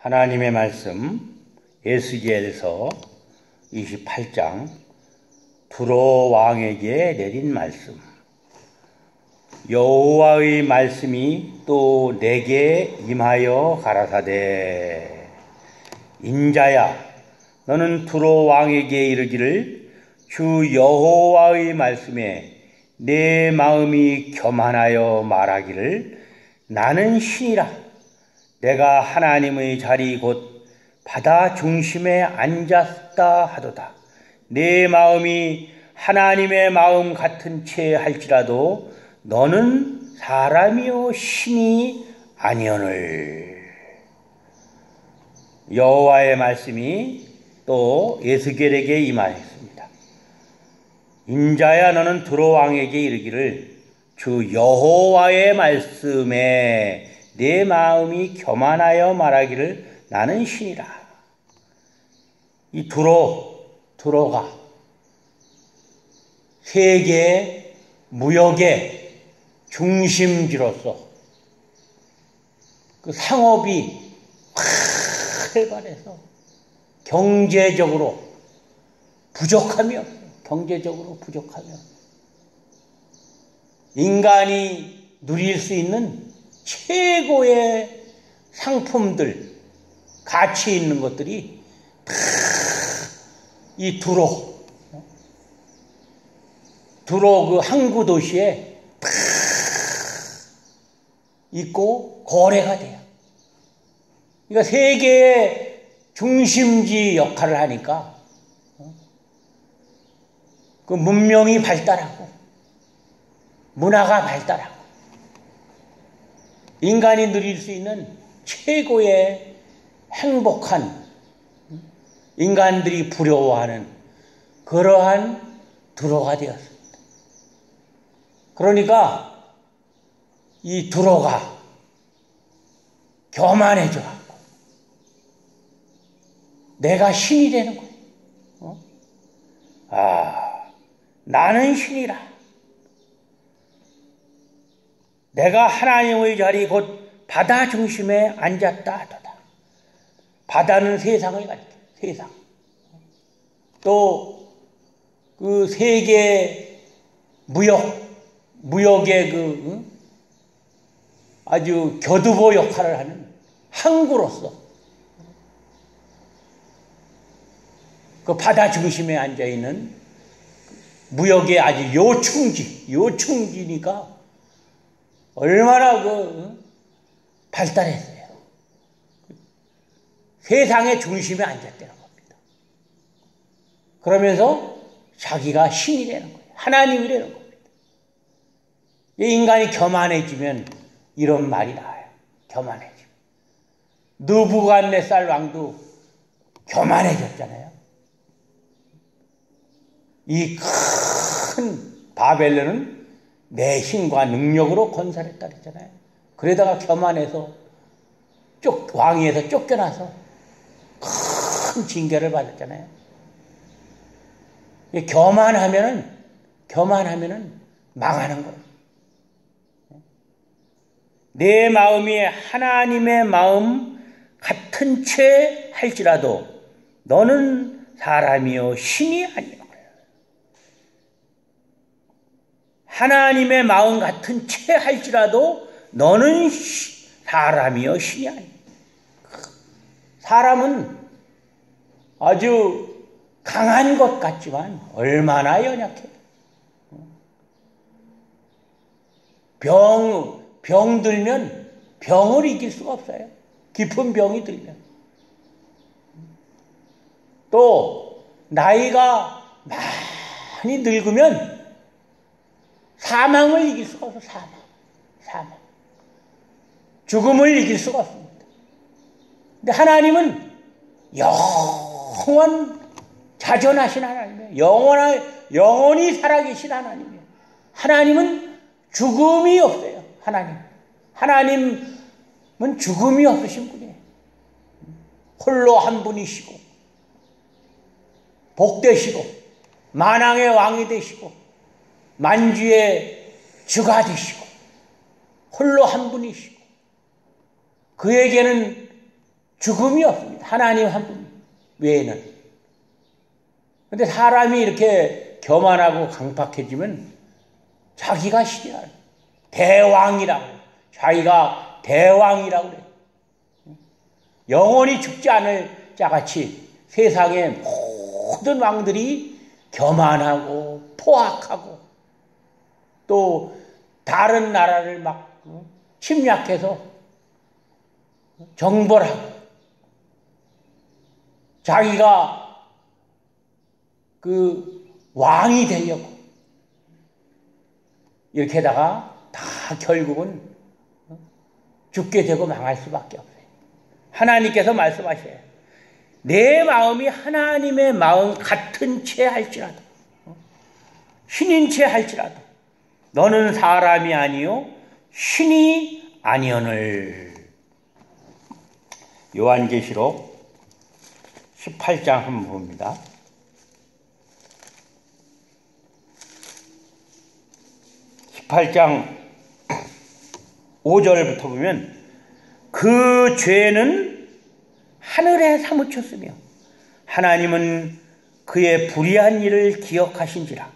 하나님의 말씀 에스겔서 28장 두로 왕에게 내린 말씀. 여호와의 말씀이 또 내게 임하여 가라사대, 인자야, 너는 두로 왕에게 이르기를, 주 여호와의 말씀에 내 마음이 교만하여 말하기를, 나는 신이라. 내가 하나님의 자리 곧 바다 중심에 앉았다 하도다. 내 마음이 하나님의 마음 같은 채 할지라도 너는 사람이요 신이 아니오늘. 여호와의 말씀이 또 에스겔에게 임하였습니다. 인자야, 너는 두로 왕에게 이르기를, 주 여호와의 말씀에 내 마음이 교만하여 말하기를, 나는 신이라. 이 두로가 세계 무역의 중심지로서 그 상업이 활발해서 경제적으로 부족하며 인간이 누릴 수 있는 최고의 상품들, 가치 있는 것들이 다 이 두로 그 항구 도시에 다 있고 거래가 돼요. 그러니까 세계의 중심지 역할을 하니까 그 문명이 발달하고 문화가 발달하고 인간이 누릴 수 있는 최고의 행복한, 인간들이 부러워하는 그러한 두로가 되었습니다. 그러니까 이 두로가 교만해져 갖고 내가 신이 되는 거예요. 나는 신이라. 내가 하나님의 자리 곧 바다 중심에 앉았다 하도다. 바다는 세상을 가리켜. 세상. 또 그 세계 무역의 아주 교두보 역할을 하는 항구로서 그 바다 중심에 앉아 있는 무역의 아주 요충지니까 얼마나 발달했어요. 세상의 중심에 앉았다는 겁니다. 그러면서 자기가 신이 되는 거예요. 하나님이 되는 겁니다. 인간이 교만해지면 이런 말이 나와요. 교만해지면. 느부갓네살 왕도 교만해졌잖아요. 이 큰 바벨론은 내 힘과 능력으로 건설했다 그랬잖아요. 그러다가 교만해서 왕위에서 쫓겨나서 큰 징계를 받았잖아요. 교만하면은 망하는 거예요. 내 마음이 하나님의 마음 같은 채 할지라도 너는 사람이요 신이 아니오. 하나님의 마음 같은 채 할지라도 너는 사람이요 신이 아니오. 사람은 아주 강한 것 같지만 얼마나 연약해요. 병 들면 병을 이길 수가 없어요. 깊은 병이 들면. 또 나이가 많이 늙으면 사망을 이길 수가 없어요. 사망. 죽음을 이길 수가 없습니다. 근데 하나님은 영원 자존하신 하나님이에요. 영원히 살아계신 하나님이에요. 하나님은 죽음이 없어요. 하나님은 죽음이 없으신 분이에요. 홀로 한 분이시고 복되시고 만왕의 왕이 되시고 만주의 주가 되시고 홀로 한 분이시고 그에게는 죽음이 없습니다. 하나님 한 분 외에는. 근데 사람이 이렇게 교만하고 강팍해지면 자기가 신이야. 대왕이라고. 자기가 대왕이라고 그래. 영원히 죽지 않을 자같이 세상의 모든 왕들이 교만하고 포악하고 또 다른 나라를 막 침략해서 정벌하고 자기가 그 왕이 되려고 이렇게 하다가 다 결국은 죽게 되고 망할 수밖에 없어요. 하나님께서 말씀하셔요. 내 마음이 하나님의 마음 같은 채 할지라도 신인 채 할지라도 너는 사람이 아니요 신이 아니오늘. 요한계시록 18장 한번 봅니다. 18장 5절부터 보면 그 죄는 하늘에 사무쳤으며 하나님은 그의 불의한 일을 기억하신지라.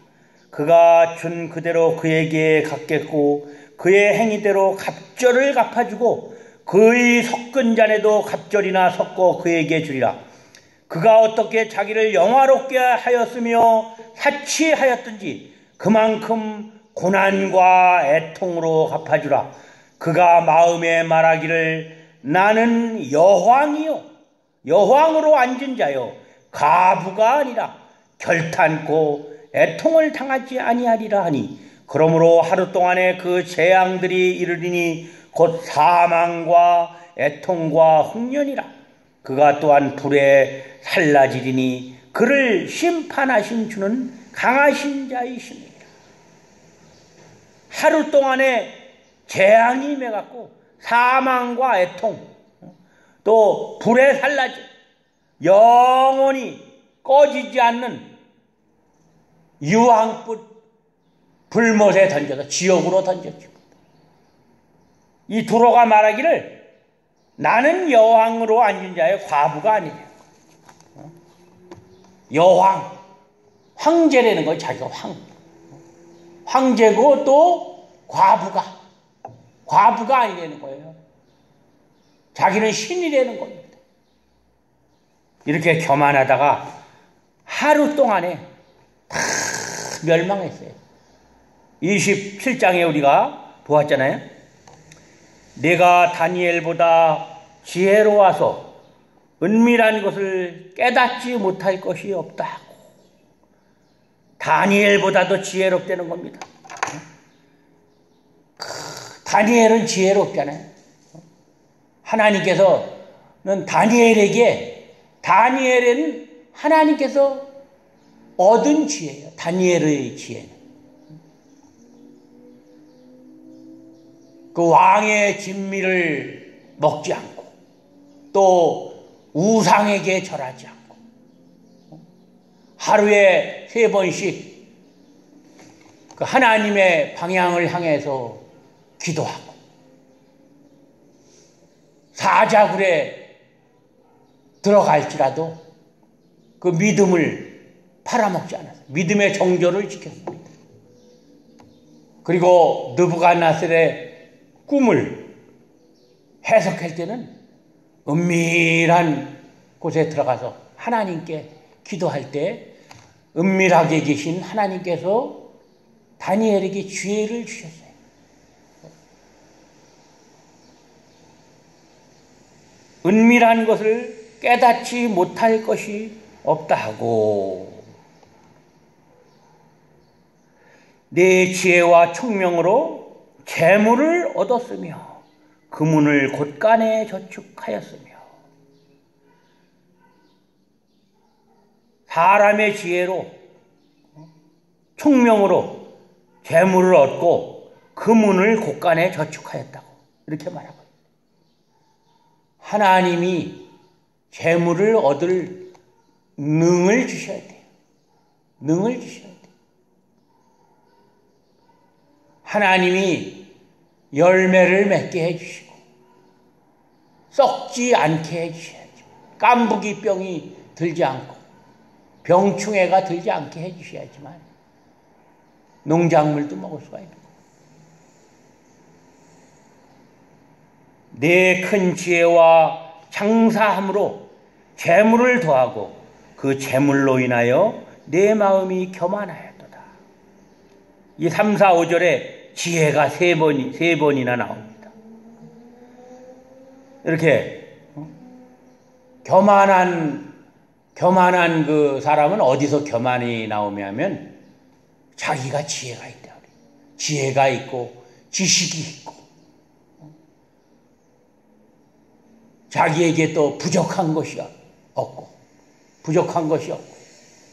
그가 준 그대로 그에게 갚겠고 그의 행위대로 갑절을 갚아주고 그의 섞은 잔에도 갑절이나 섞어 그에게 주리라. 그가 어떻게 자기를 영화롭게 하였으며 사치하였든지 그만큼 고난과 애통으로 갚아주라. 그가 마음에 말하기를 나는 여왕이요 여왕으로 앉은 자요 가부가 아니라 결탄코 애통을 당하지 아니하리라 하니 그러므로 하루 동안에 그 재앙들이 이르리니 곧 사망과 애통과 흉년이라. 그가 또한 불에 살라지리니 그를 심판하신 주는 강하신 자이십니다. 하루 동안에 재앙이 임해갖고 사망과 애통 또 불에 살라지 영원히 꺼지지 않는 유황불 불못에 던져서 지옥으로 던졌죠. 이 두로가 말하기를 나는 여왕으로 앉은 자의 과부가 아니냐. 여왕 황제라는 거예요. 자기가 황제고 또 과부가 아니라는 거예요. 자기는 신이라는 겁니다. 이렇게 교만하다가 하루 동안에 다 멸망했어요. 27장에 우리가 보았잖아요. 내가 다니엘보다 지혜로워서 은밀한 것을 깨닫지 못할 것이 없다고. 다니엘보다도 지혜롭다는 겁니다. 다니엘은 지혜롭잖아요. 하나님께서는 다니엘은 하나님께서 얻은 지혜예요. 다니엘의 지혜는. 그 왕의 진미를 먹지 않고 또 우상에게 절하지 않고 하루에 3번씩 그 하나님의 방향을 향해서 기도하고 사자굴에 들어갈지라도 그 믿음을 팔아먹지 않았어요. 믿음의 정조를 지켰습니다. 그리고 느부갓네살의 꿈을 해석할 때는 은밀한 곳에 들어가서 하나님께 기도할 때 은밀하게 계신 하나님께서 다니엘에게 지혜를 주셨어요. 은밀한 것을 깨닫지 못할 것이 없다 하고 내 지혜와 총명으로 재물을 얻었으며 금은을 곳간에 저축하였으며. 사람의 지혜로 총명으로 재물을 얻고 금은을 곳간에 저축하였다고 이렇게 말하고 있습니다. 하나님이 재물을 얻을 능을 주셔야 돼요. 능을 주셔야 돼요. 하나님이 열매를 맺게 해주시고 썩지 않게 해주셔야 돼요. 깐부기병이 들지 않고 병충해가 들지 않게 해주셔야지만 농작물도 먹을 수가 있고 내 큰 지혜와 장사함으로 재물을 더하고 그 재물로 인하여 내 마음이 교만하였도다. 이 3, 4, 5절에 지혜가 세 번이나 나옵니다. 이렇게 교만한 그 사람은 어디서 교만이 나오냐면 자기가 지혜가 있다. 지혜가 있고 지식이 있고 자기에게 또 부족한 것이 없고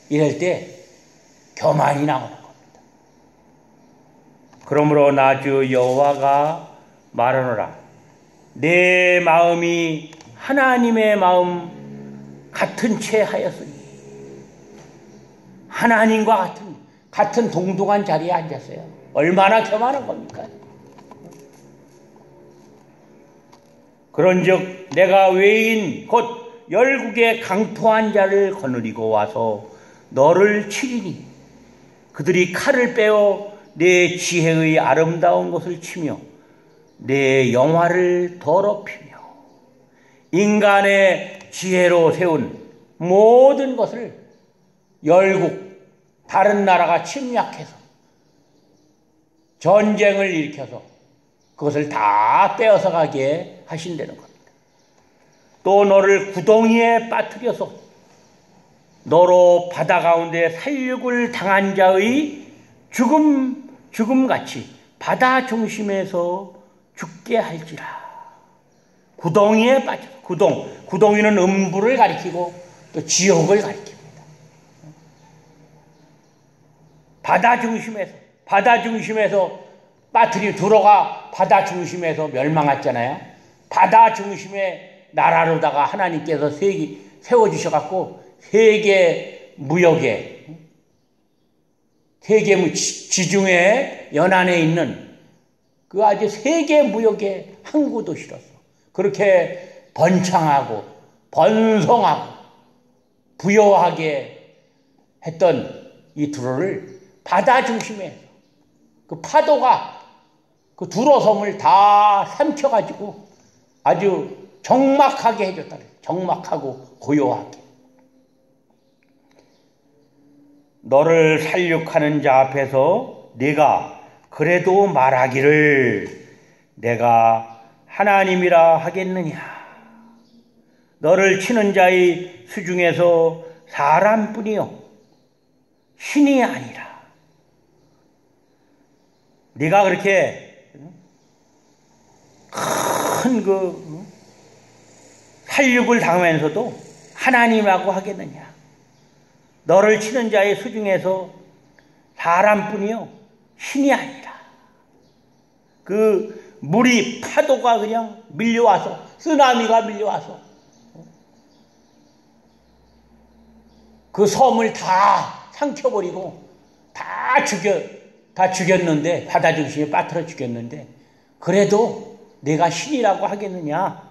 이럴 때 교만이 나오는 겁니다. 그러므로 나 주 여호와가 말하노라. 내 마음이 하나님의 마음 같은 채 하였으니 하나님과 같은 동등한 자리에 앉았어요. 얼마나 교만한 겁니까? 그런즉 내가 외인 곧 열국의 강포한 자를 거느리고 와서 너를 치리니 그들이 칼을 빼어 내 지혜의 아름다운 것을 치며 내 영화를 더럽히며 인간의 지혜로 세운 모든 것을 열국 다른 나라가 침략해서 전쟁을 일으켜서 그것을 다 빼앗아 가게 하신다는 겁니다. 또 너를 구덩이에 빠뜨려서 너로 바다 가운데 살육을 당한 자의 죽음같이 바다 중심에서 죽게 할지라. 구덩이에 빠져. 구덩이는 음부를 가리키고 또 지옥을 가리킵니다. 바다 중심에서 두로가 바다 중심에서 멸망했잖아요. 바다 중심의 나라로다가 하나님께서 세워주셔갖고 세계 지중해 연안에 있는 그 아주 세계 무역의 항구 도시로서 그렇게 번창하고 번성하고 부여하게 했던 이 두로를 바다 중심에 그 파도가 그 두로섬을 다 삼켜가지고 아주 적막하게 해줬다. 적막하고 고요하게. 너를 살육하는 자 앞에서 네가 그래도 말하기를 내가 하나님이라 하겠느냐. 너를 치는 자의 수중에서 사람뿐이요 신이 아니라. 네가 그렇게 큰 살육을 당하면서도 하나님이라고 하겠느냐. 너를 치는 자의 수중에서 사람뿐이요 신이 아니라. 그 물이 파도가 그냥 밀려와서 쓰나미가 밀려와서 그 섬을 다 삼켜버리고 다 죽였는데 바다 중심에 빠뜨려 죽였는데 그래도 내가 신이라고 하겠느냐.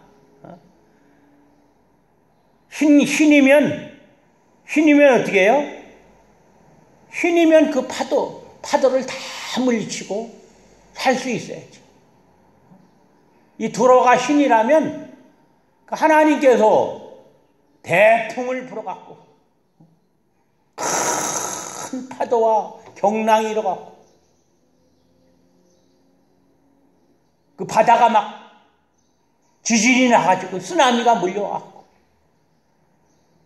신이면 어떻게 해요? 신이면 그 파도를 다 물리치고 살 수 있어야지. 이 두로가 신이라면 하나님께서 대풍을 불어갖고 큰 파도와 경랑이 일어갖고 그 바다가 막 지진이 나가지고 쓰나미가 몰려왔고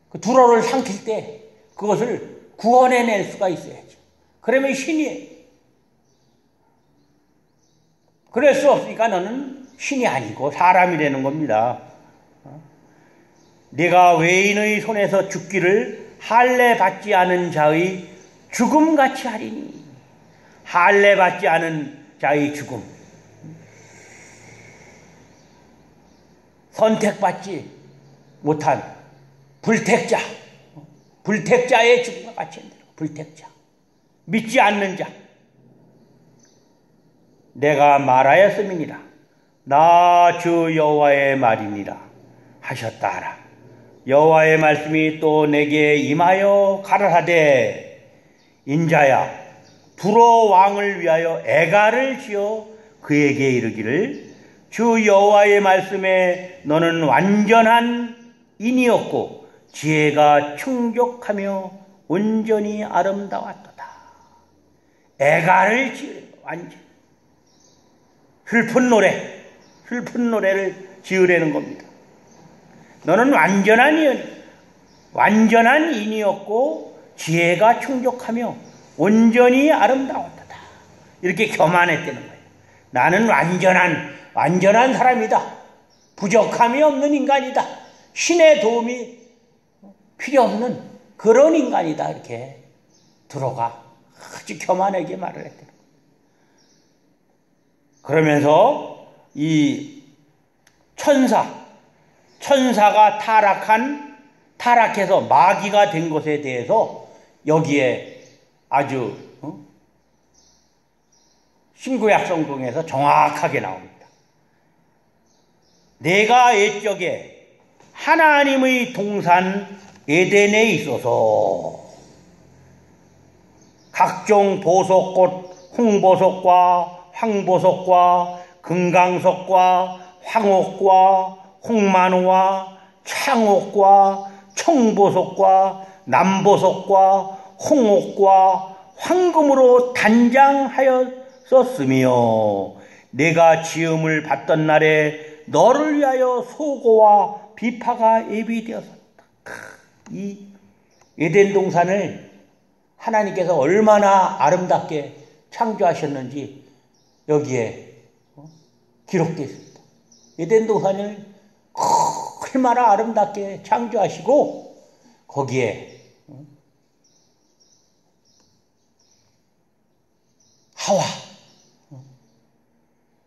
그 두로를 삼킬 때 그것을 구원해낼 수가 있어야지. 그러면 신이에요. 그럴 수 없으니까 너는 신이 아니고 사람이 되는 겁니다. 네가 외인의 손에서 죽기를 할례 받지 않은 자의 죽음같이 하리니. 할례 받지 않은 자의 죽음. 선택받지 못한 불택자의 죽음과 같이 한다. 불택자. 믿지 않는 자. 내가 말하였음이니라. 나 주 여호와의 말이니라 하셨다 하라. 여호와의 말씀이 또 내게 임하여 가라사대 인자야 불어 왕을 위하여 애가를 지어 그에게 이르기를 주 여호와의 말씀에 너는 완전한 인이었고 지혜가 충족하며 온전히 아름다웠도다. 애가를 지으 완전 슬픈 노래를 지으려는 겁니다. 너는 완전한 인이었고 지혜가 충족하며 온전히 아름다웠다. 이렇게 교만했다는 거예요. 나는 완전한 사람이다. 부족함이 없는 인간이다. 신의 도움이 필요 없는 그런 인간이다. 이렇게 들어가 아주 교만하게 말을 했대요. 그러면서 이 천사가 타락해서 마귀가 된 것에 대해서 여기에 아주 신구약 성경에서 정확하게 나옵니다. 내가 옛적에 하나님의 동산 에덴에 있어서 각종 보석꽃 홍보석과 황보석과 금강석과 황옥과 홍만호와 창옥과 청보석과 남보석과 홍옥과 황금으로 단장하였었으며 내가 지음을 받던 날에 너를 위하여 소고와 비파가 예비되었었다. 이 에덴 동산을 하나님께서 얼마나 아름답게 창조하셨는지 여기에 기록되어 있습니다. 에덴 동산을 얼마나 아름답게 창조하시고 거기에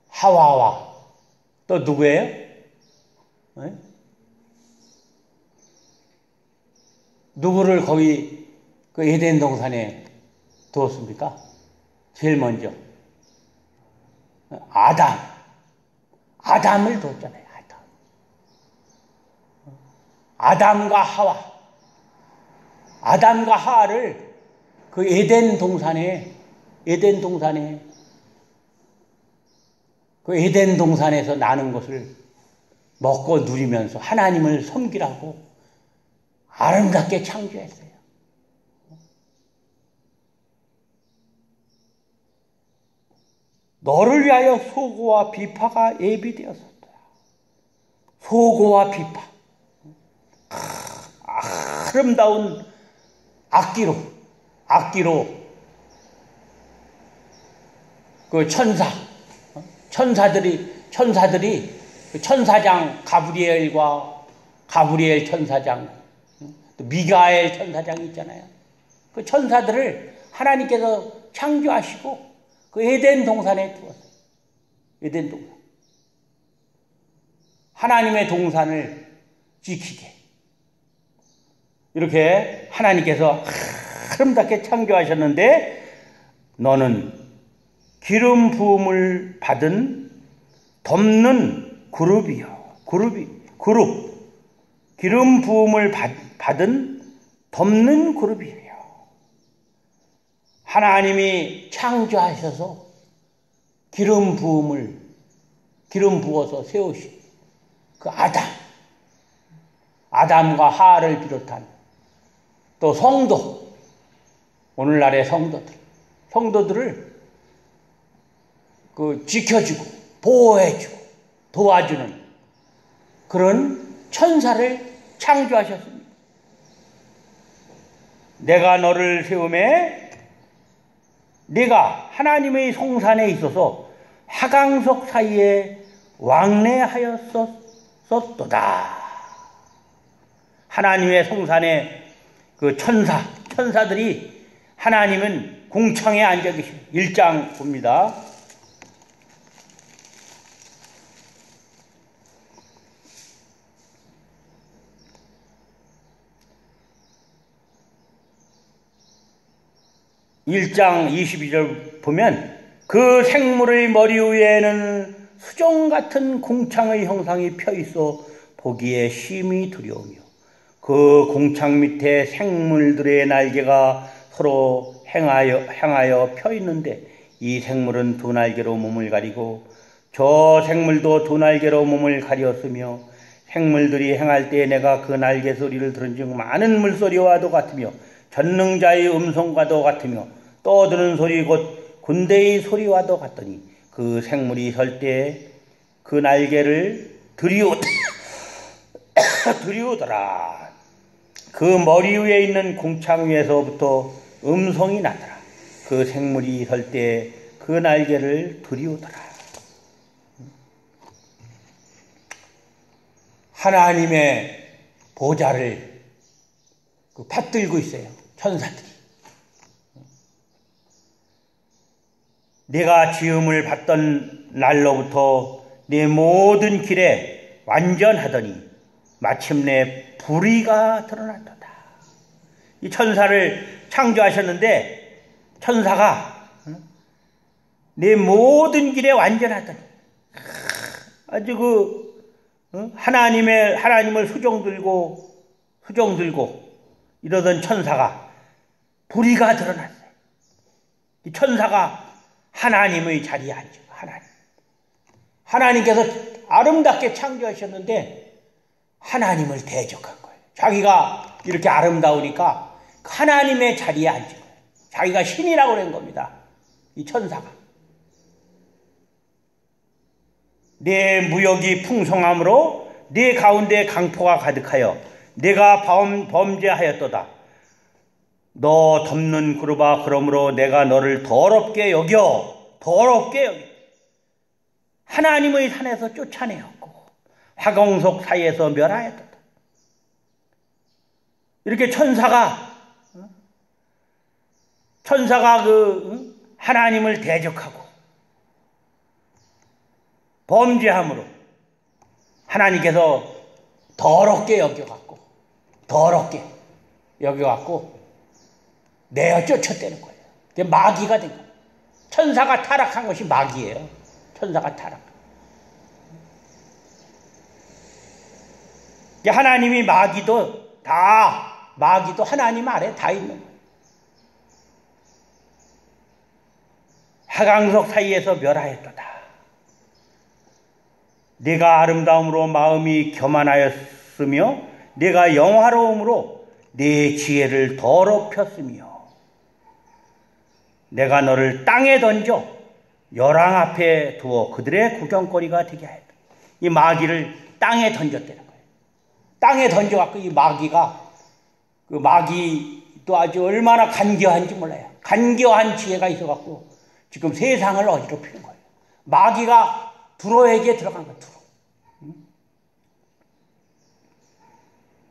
하와와 또 누구예요? 누구를 거기 그 에덴 동산에 두었습니까? 제일 먼저 아담을 두었잖아요. 아담과 하와를 그 에덴 동산에서 나는 것을 먹고 누리면서 하나님을 섬기라고 아름답게 창조했어요. 너를 위하여 소고와 비파가 예비되었었다. 소고와 비파. 아름다운 악기로 그 천사들이 천사장 가브리엘 천사장, 또 미가엘 천사장이 있잖아요. 그 천사들을 하나님께서 창조하시고 그 에덴 동산에 두었어요. 에덴 동산. 하나님의 동산을 지키게. 이렇게 하나님께서 아름답게 창조하셨는데 너는 기름 부음을 받은 덮는 그룹이요. 기름 부음을 받은 덮는 그룹이에요. 하나님이 창조하셔서 기름 부어서 세우신 그 아담과 하와를 비롯한 또 성도, 오늘날의 성도들을 그 지켜주고 보호해주고 도와주는 그런 천사를 창조하셨습니다. 내가 너를 세우매 네가 하나님의 성산에 있어서 하강석 사이에 왕래하였었도다. 하나님의 성산에 그 천사들이 하나님은 공창에 앉아 계십니다. 1장 봅니다. (1장 22절) 보면 그 생물의 머리 위에는 수정 같은 공창의 형상이 펴 있어 보기에 심히 두려우며 그 궁창 밑에 생물들의 날개가 서로 향하여 펴 있는데 이 생물은 두 날개로 몸을 가리고 저 생물도 두 날개로 몸을 가리었으며 생물들이 행할 때 내가 그 날개 소리를 들은즉 많은 물소리와도 같으며 전능자의 음성과도 같으며 떠드는 소리 곧 군대의 소리와도 같더니 그 생물이 설 때 그 날개를 들이우더라. 그 머리 위에 있는 궁창 위에서부터 음성이 나더라. 그 생물이 설 때 그 날개를 들이우더라. 하나님의 보좌를 받들고 있어요. 천사들이. 내가 지음을 받던 날로부터 내 모든 길에 완전하더니 마침내 불의가 드러났도다. 이 천사를 창조하셨는데 천사가 내 모든 길에 완전하더니 아주 하나님을 수종 들고 이러던 천사가 불의가 드러났어요. 이 천사가 하나님의 자리에 앉아. 하나님께서 아름답게 창조하셨는데 하나님을 대적한 거예요. 자기가 이렇게 아름다우니까 하나님의 자리에 앉은 거예요. 자기가 신이라고 그런 겁니다. 이 천사가. 내 무역이 풍성함으로 네 가운데 강포가 가득하여 내가 범죄하였도다. 너 덮는 그루바 그러므로 내가 너를 더럽게 여겨. 하나님의 산에서 쫓아내었고 화공석 사이에서 멸하였도다. 이렇게 천사가 하나님을 대적하고 범죄함으로 하나님께서 더럽게 여겨갖고 내어 쫓아대는 거예요. 그게 마귀가 된 거예요. 천사가 타락한 것이 마귀예요. 천사가 타락. 하나님이 마귀도 하나님 아래 다 있는 거예요. 화강석 사이에서 멸하였도다. 내가 아름다움으로 마음이 교만하였으며 내가 영화로움으로 내 지혜를 더럽혔으며 내가 너를 땅에 던져 열왕 앞에 두어 그들의 구경거리가 되게 하였다. 이 마귀를 땅에 던졌다는 거예요. 땅에 던져갖고 이 마귀가 그 마귀도 아주 얼마나 간교한지 몰라요. 간교한 지혜가 있어갖고 지금 세상을 어지럽히는 거예요. 마귀가 두로에게 들어간 거예요.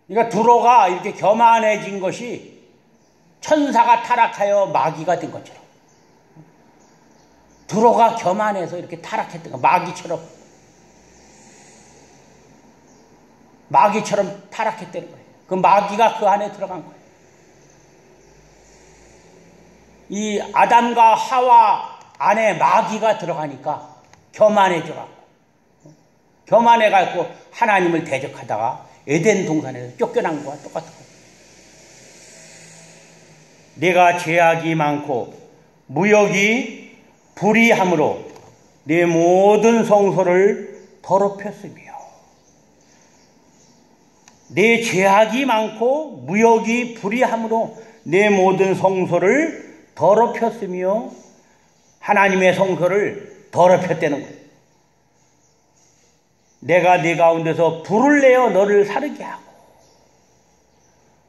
그러니까 두로가 이렇게 교만해진 것이 천사가 타락하여 마귀가 된 것처럼 두로가 교만해서 이렇게 타락했던 거 마귀처럼 타락했다는 거예요. 그 마귀가 그 안에 들어간 거예요. 이 아담과 하와 안에 마귀가 들어가니까 교만해갖고 하나님을 대적하다가 에덴 동산에서 쫓겨난 것과 똑같은 거예요. 내가 죄악이 많고 무역이 불의함으로 내 모든 성소를 더럽혔으며 내 죄악이 많고 무역이 불의함으로 내 모든 성소를 더럽혔으며 하나님의 성소를 더럽혔다는 거예요. 내가 네 가운데서 불을 내어 너를 사르게 하고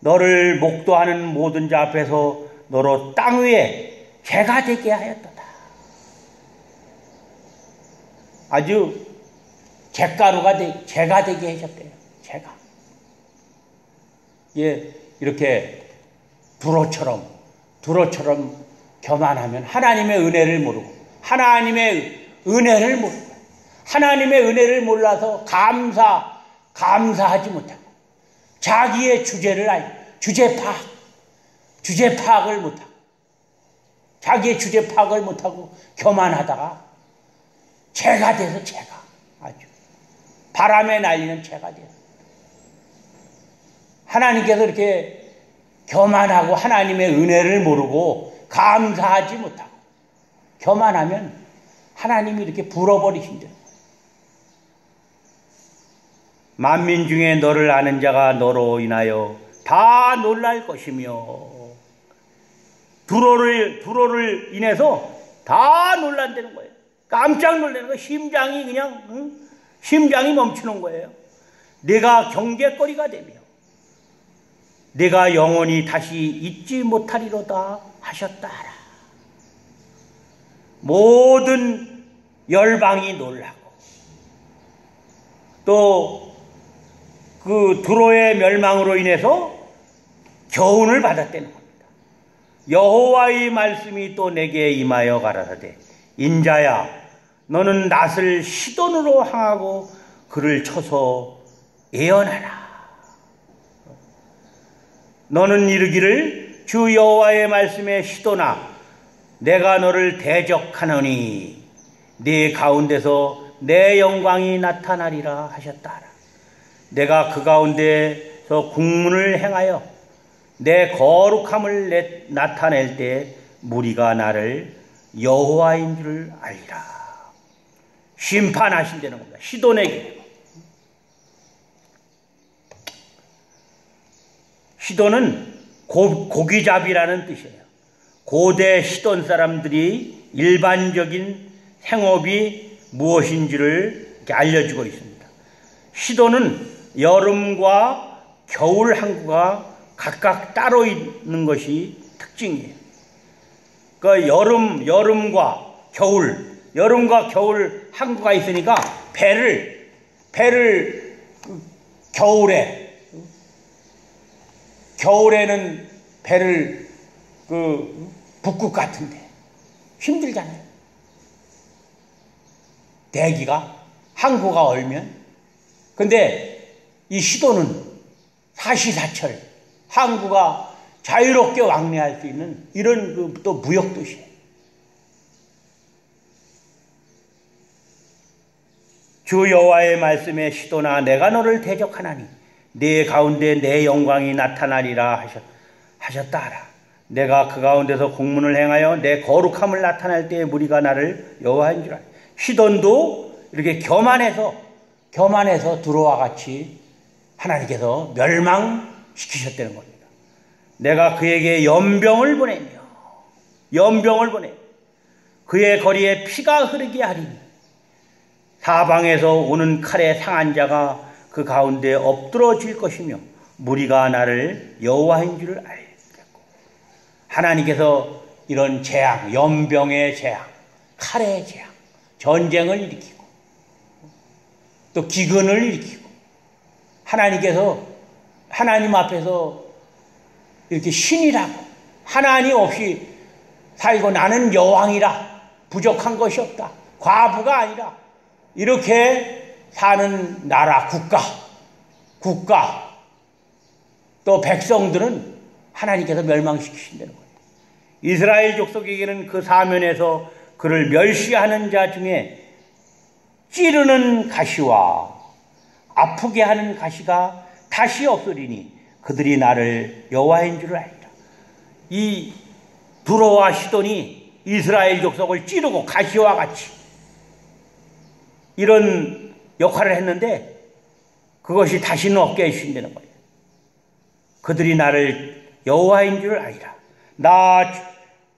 너를 목도하는 모든 자 앞에서 너로 땅 위에 재가 되게 하였도다. 아주 재가 되게 하셨대요. 재가. 예, 이렇게 두로처럼 교만하면 하나님의 은혜를 모르고 하나님의 은혜를 몰라서 감사하지 못하고 자기의 주제 파악을 못하고 자기의 주제 파악을 못하고 교만하다가 재가 돼서 아주 바람에 날리는 재가 돼서 하나님께서 이렇게 교만하고 하나님의 은혜를 모르고 감사하지 못하고 교만하면 하나님이 이렇게 불어버리신대요. 만민 중에 너를 아는 자가 너로 인하여 다 놀랄 것이며, 두로를 인해서 다 놀란다는 거예요. 깜짝 놀라는 거예요. 심장이 그냥 심장이 멈추는 거예요. 내가 경계거리가 되며 내가 영원히 다시 잊지 못하리로다 하셨다라. 모든 열방이 놀라고 또 그 두로의 멸망으로 인해서 교훈을 받았다는 겁니다. 여호와의 말씀이 또 내게 임하여 가라사대 인자야 너는 낫을 시돈으로 향하고 그를 쳐서 예언하라. 너는 이르기를 주 여호와의 말씀에 시돈아 내가 너를 대적하노니 네 가운데서 내 영광이 나타나리라 하셨다라. 내가 그 가운데서 국문을 행하여 내 거룩함을 나타낼 때 무리가 나를 여호와인 줄 알리라. 심판하신다는 겁니다. 시돈에게. 시돈은 고기잡이라는 뜻이에요. 고대 시돈 사람들이 일반적인 생업이 무엇인지를 이렇게 알려주고 있습니다. 시돈은 여름과 겨울 항구가 각각 따로 있는 것이 특징이에요. 그러니까 여름과 겨울 항구가 있으니까 배를 겨울에는 배를 북극 같은데 힘들잖아요. 대기가 항구가 얼면. 근데 이 시돈은 사시사철 항구가 자유롭게 왕래할 수 있는 이런 또 무역도시예요. 주 여호와의 말씀에 시돈아 내가 너를 대적하나니 네 가운데 내 영광이 나타나리라 하셨다라. 내가 그 가운데서 공문을 행하여 내 거룩함을 나타낼 때에 무리가 나를 여호와인 줄 알라. 시돈도 이렇게 교만해서 두로와 같이 하나님께서 멸망시키셨다는 겁니다. 내가 그에게 연병을 보내며 그의 거리에 피가 흐르게 하리니 사방에서 오는 칼에 상한 자가 그 가운데 엎드러질 것이며 무리가 나를 여호와인 줄 알겠고. 하나님께서 이런 재앙, 연병의 재앙, 칼의 재앙, 전쟁을 일으키고 또 기근을 일으키고 하나님께서 하나님 앞에서 이렇게 신이라고 하나님 없이 살고 나는 여왕이라 부족한 것이 없다. 과부가 아니라 이렇게 사는 나라, 국가 또 백성들은 하나님께서 멸망시키신다는 거예요. 이스라엘 족속에게는 그 사면에서 그를 멸시하는 자 중에 찌르는 가시와 아프게 하는 가시가 다시 없으리니 그들이 나를 여호와인 줄 알리라. 이 두로와 시돈이 이스라엘 족속을 찌르고 가시와 같이 이런 역할을 했는데 그것이 다시는 없게 해주신다는 거예요. 그들이 나를 여호와인 줄 알리라. 나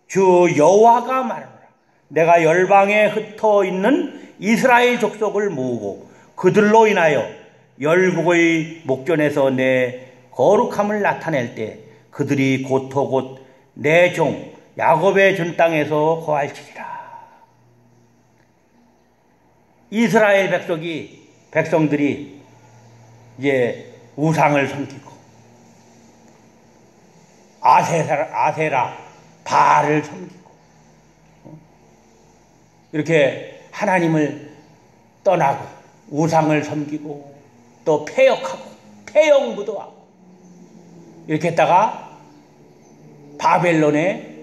주 여호와가 말하노라. 내가 열방에 흩어 있는 이스라엘 족속을 모으고 그들로 인하여 열국의 목전에서 내 거룩함을 나타낼 때 그들이 곧 내 종 야곱의 준 땅에서 거할지리라. 이스라엘 백성들이 이제 우상을 섬기고 아세라 바알을 섬기고 이렇게 하나님을 떠나고 우상을 섬기고 또 패역무도하고 이렇게 했다가 바벨론에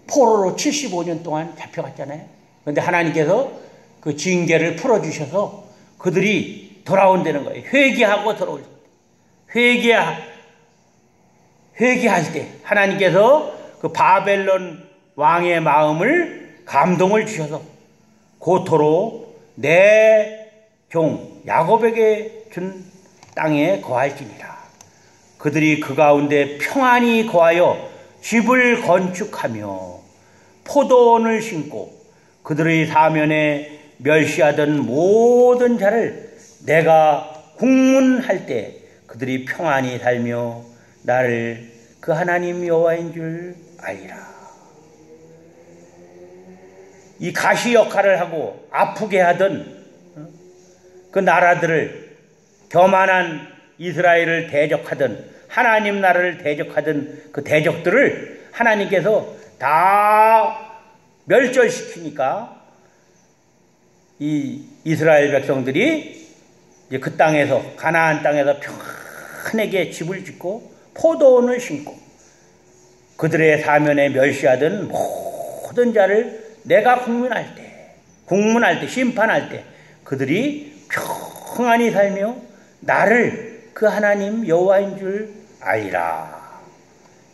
포로로 75년 동안 잡혀갔잖아요. 그런데 하나님께서 그 징계를 풀어주셔서 그들이 돌아온다는 거예요. 회개하고 돌아올 때. 회개할 때 하나님께서 그 바벨론 왕의 마음을 감동을 주셔서 고토로 내 종 야곱에게 준 땅에 거할지니라. 그들이 그 가운데 평안히 거하여 집을 건축하며 포도원을 심고 그들의 사면에 멸시하던 모든 자를 내가 국문할 때 그들이 평안히 살며 나를 그 하나님 여호와인 줄 알리라. 이 가시 역할을 하고 아프게 하던 그 나라들을, 교만한 이스라엘을 대적하던, 하나님 나라를 대적하던 그 대적들을 하나님께서 다 멸절시키니까 이 이스라엘 백성들이 이제 그 땅에서, 가나안 땅에서 평안하게 집을 짓고 포도원을 심고 그들의 사면에 멸시하던 모든 자를 내가 국문할 때, 심판할 때 그들이 평안히 살며 나를 그 하나님 여호와인 줄 알리라.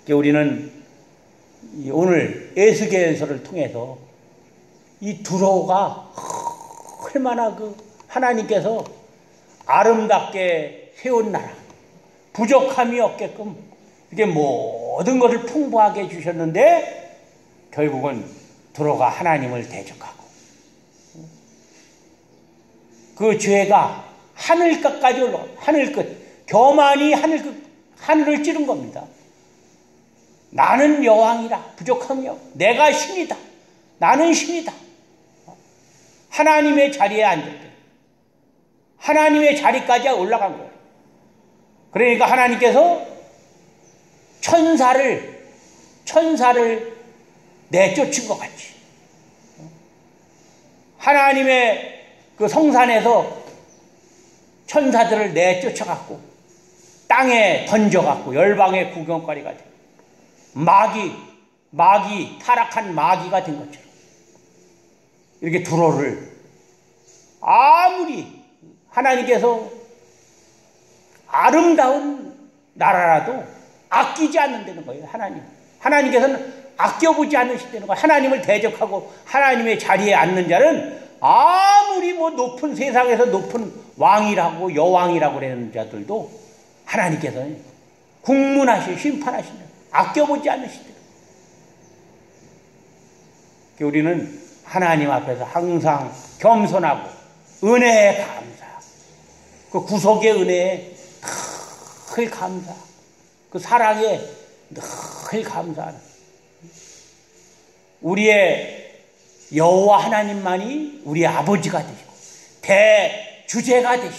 우리는 오늘 에스겔서를 통해서 이 두로가 얼마나 그 하나님께서 아름답게 세운 나라, 부족함이 없게끔 이게 모든 것을 풍부하게 주셨는데 결국은 두로가 하나님을 대적하고 그 죄가 하늘끝까지 올라가, 하늘끝, 교만이 하늘을 찌른 겁니다. 나는 여왕이라, 부족함이 없고 내가 신이다, 나는 신이다. 하나님의 자리에 앉았대. 하나님의 자리까지 올라간 거예요. 그러니까 하나님께서 천사를 내쫓은 것 같이 하나님의 그 성산에서 천사들을 내쫓아갖고 땅에 던져갖고 열방의 구경거리가 돼. 타락한 마귀가 된 것처럼 이렇게 두로를 아무리 하나님께서 아름다운 나라라도 아끼지 않는다는 거예요. 하나님께서는 아껴보지 않으신다는 거예요. 하나님을 대적하고 하나님의 자리에 앉는 자는 아무리 높은 세상에서 높은 왕이라고 여왕이라고 그러는 자들도 하나님께서는 국문하시고 심판하신다. 아껴보지 않으신다. 우리는 하나님 앞에서 항상 겸손하고 은혜에 감사, 그 구속의 은혜에 늘 감사, 그 사랑에 늘 감사하는 우리의 여호와 하나님만이 우리의 아버지가 되시고 대주제가 되시고